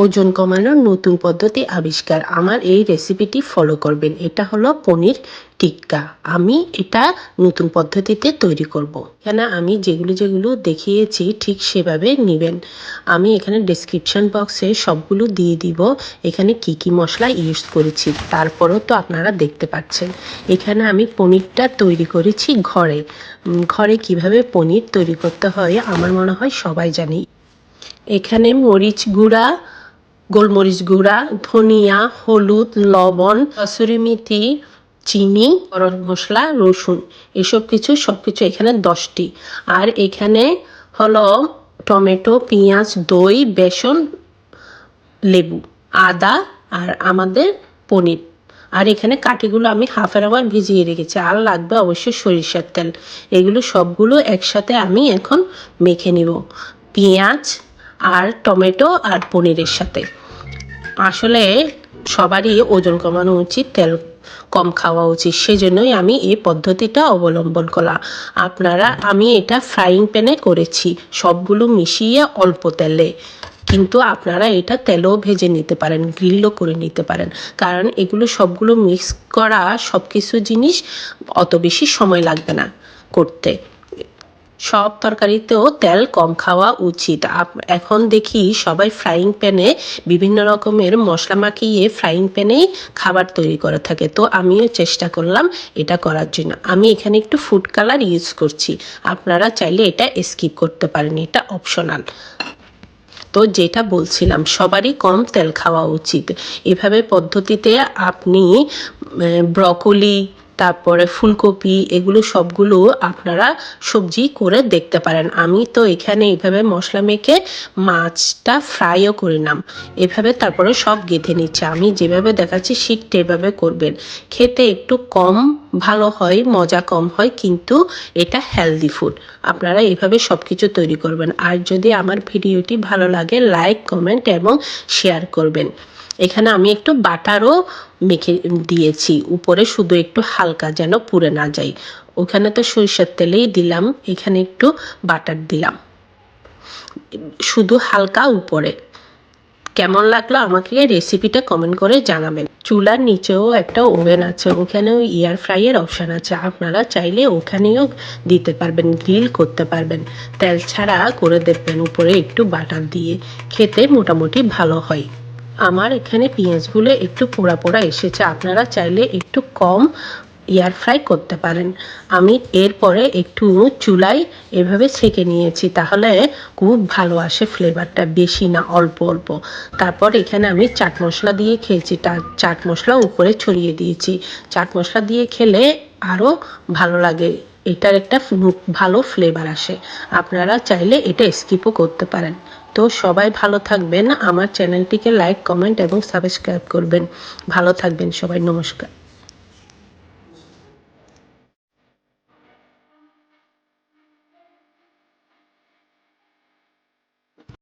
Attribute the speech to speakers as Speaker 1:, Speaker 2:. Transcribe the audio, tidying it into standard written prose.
Speaker 1: ওজন কমানোর নতুন পদ্ধতি আবিষ্কার। আমার এই রেসিপিটি ফলো করবেন। এটা হলো পনির টিক্কা। আমি এটা নতুন পদ্ধতিতে তৈরি করব। এখানে আমি যেগুলো দেখিয়েছি ঠিক সেভাবে নেবেন। আমি এখানে ডেসক্রিপশন বক্সে সবগুলো দিয়ে দিব এখানে কি কি মশলা ইউজ করেছি। তারপরও তো আপনারা দেখতে পাচ্ছেন। এখানে আমি পনিরটা তৈরি করেছি ঘরে। ঘরে কিভাবে পনির তৈরি করতে হয় আমার মনে হয় সবাই জানে। এখানে মরিচ গুঁড়া, গোলমরিচ গুঁড়া, ধনিয়া, হলুদ, লবণ, কসুরি মেথি, চিনি, গরম মশলা, রসুন, সবকিছু এখানে 10টি। আর এখানে হলো টমেটো, পেঁয়াজ, দই, বেসন, লেবু, আদা আর আমাদের পনির। আর এখানে কাঠিগুলো আমি হাফ অ্যান আওয়ার ভিজিয়ে রেখেছি। আর লাগবে অবশ্যই সরিষার তেল। এগুলো সবগুলো একসাথে আমি এখন মেখে নিব পেঁয়াজ আর টমেটো আর পনিরের সাথে। আসলে সবারই ওজন কমানো উচিত, তেল কম খাওয়া উচিত, সেজন্যই আমি এই পদ্ধতিটা অবলম্বন করলাম। আমি এটা ফ্রাইং প্যানে করেছি সবগুলো মিশিয়ে অল্প তেলে, কিন্তু আপনারা এটা তেলেও ভেজে নিতে পারেন, গ্রিলও করে নিতে পারেন, কারণ এগুলো সবগুলো মিক্স করা সব কিছু জিনিস অত বেশি সময় লাগবে না করতে। সব তরকারিতেও তেল কম খাওয়া উচিত। এখন দেখি সবাই ফ্রাইং প্যানে বিভিন্ন রকমের মশলা মাখিয়ে ফ্রাইং প্যানেই খাবার তৈরি করে থাকে, তো আমিও চেষ্টা করলাম এটা করার জন্য। আমি এখানে একটু ফুড কালার ইউজ করছি, আপনারা চাইলে এটা স্কিপ করতে পারেন, এটা অপশনাল। তো যেটা বলছিলাম সবারই কম তেল খাওয়া উচিত। এভাবে পদ্ধতিতে আপনি ব্রকলি, তারপরে ফুলকপি, এগুলো সবগুলো আপনারা সবজি করে দেখতে পারেন। আমি তো এখানে এইভাবে মশলা মেখে মাছটা ফ্রাইও করে নিলাম। এভাবে তারপরে সব গেঁথে নিচ্ছে। আমি যেভাবে দেখাচ্ছি ঠিক এভাবে করবেন। খেতে একটু কম ভালো হয়, মজা কম হয়, কিন্তু এটা হেলদি ফুড। আপনারা এইভাবে সব কিছু তৈরি করবেন। আর যদি আমার ভিডিওটি ভালো লাগে লাইক, কমেন্ট এবং শেয়ার করবেন। এখানে আমি একটু বাটারও মেখে দিয়েছি উপরে, শুধু একটু হালকা যেন পুড়ে না যায়। ওখানে তো সরিষার তেলেই দিলাম, এখানে একটু বাটার দিলাম শুধু হালকা উপরে। কেমন লাগলো আমাকে রেসিপিটা কমেন্ট করে জানাবেন। চুলার নিচেও একটা ওভেন আছে, ওখানেও এয়ার ফ্রাইয়ের অপশান আছে, আপনারা চাইলে ওখানেও দিতে পারবেন, গ্রিল করতে পারবেন। তেল ছাড়া করে দেখবেন উপরে একটু বাটার দিয়ে, খেতে মোটামুটি ভালো হয়। আমার এখানে পেঁয়াজগুলো একটু পোড়া পোড়া এসেছে, আপনারা চাইলে একটু কম এয়ার ফ্রাই করতে পারেন। আমি এরপরে একটু চুলায় এভাবে ছেঁকে নিয়েছি, তাহলে খুব ভালো আসে ফ্লেভারটা, বেশি না অল্প অল্প। তারপর এখানে আমি চাট মশলা দিয়ে খেয়েছি, চাট মশলা উপরে ছড়িয়ে দিয়েছি। চাট মশলা দিয়ে খেলে আরও ভালো লাগে, এটার একটা ভালো ফ্লেভার আসে। আপনারা চাইলে এটা স্কিপও করতে পারেন। তো সবাই ভালো থাকবেন, আমার চ্যানেলটিকে লাইক, কমেন্ট এবং সাবস্ক্রাইব করবেন। ভালো থাকবেন সবাই, নমস্কার।